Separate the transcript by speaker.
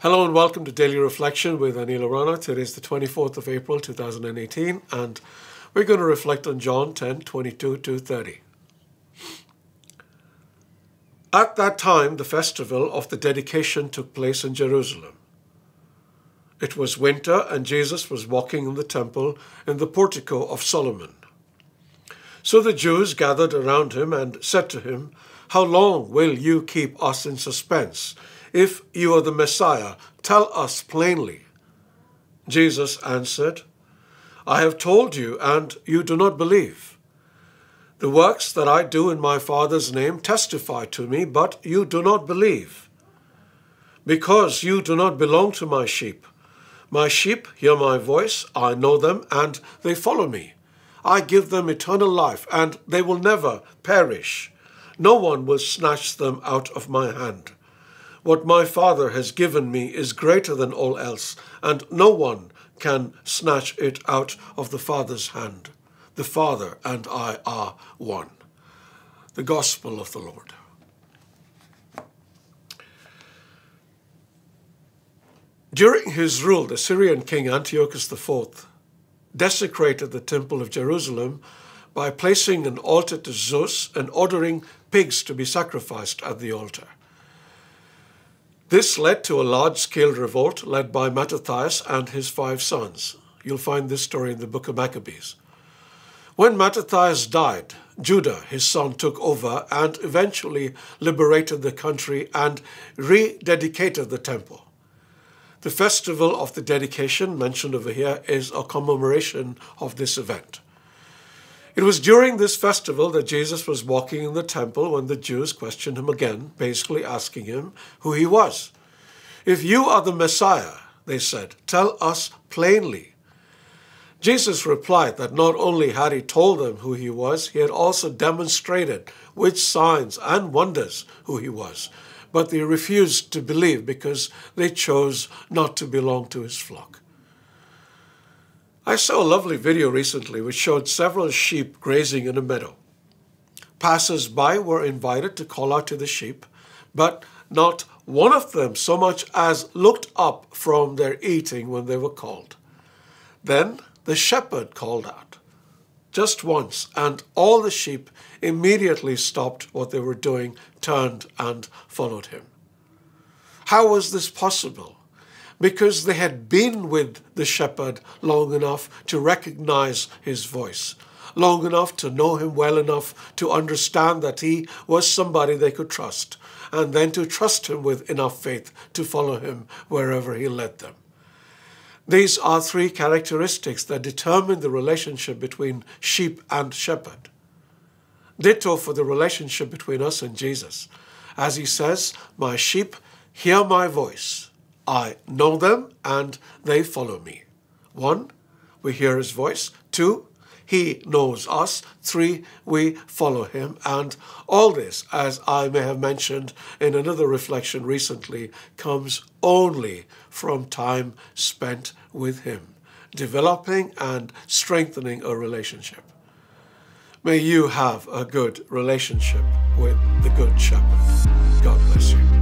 Speaker 1: Hello and welcome to Daily Reflection with Aneel Aranha. Today is the 24th of April 2018 and we're going to reflect on John 10:22-30. At that time, the festival of the dedication took place in Jerusalem. It was winter and Jesus was walking in the temple in the portico of Solomon. So the Jews gathered around him and said to him, "How long will you keep us in suspense? If you are the Messiah, tell us plainly." Jesus answered, "I have told you, and you do not believe. The works that I do in my Father's name testify to me, but you do not believe. Because you do not belong to my sheep. My sheep hear my voice, I know them, and they follow me. I give them eternal life, and they will never perish. No one will snatch them out of my hand. What my Father has given me is greater than all else, and no one can snatch it out of the Father's hand. The Father and I are one." The Gospel of the Lord. During his rule, the Syrian king Antiochus IV desecrated the Temple of Jerusalem by placing an altar to Zeus and ordering pigs to be sacrificed at the altar. This led to a large-scale revolt led by Mattathias and his 5 sons. You'll find this story in the book of Maccabees. When Mattathias died, Judah, his son, took over and eventually liberated the country and rededicated the temple. The festival of the dedication mentioned over here is a commemoration of this event. It was during this festival that Jesus was walking in the temple when the Jews questioned him again, basically asking him who he was. "If you are the Messiah," they said, "tell us plainly." Jesus replied that not only had he told them who he was, he had also demonstrated with signs and wonders who he was. But they refused to believe because they chose not to belong to his flock. I saw a lovely video recently which showed several sheep grazing in a meadow. Passers-by were invited to call out to the sheep, but not one of them so much as looked up from their eating when they were called. Then the shepherd called out, just once, and all the sheep immediately stopped what they were doing, turned and followed him. How was this possible? Because they had been with the shepherd long enough to recognize his voice, long enough to know him well enough to understand that he was somebody they could trust, and then to trust him with enough faith to follow him wherever he led them. These are 3 characteristics that determine the relationship between sheep and shepherd. Ditto for the relationship between us and Jesus. As he says, "My sheep hear my voice. I know them and they follow me." 1, we hear his voice. 2, he knows us. 3, we follow him. And all this, as I may have mentioned in another reflection recently, comes only from time spent with him, developing and strengthening a relationship. May you have a good relationship with the Good Shepherd. God bless you.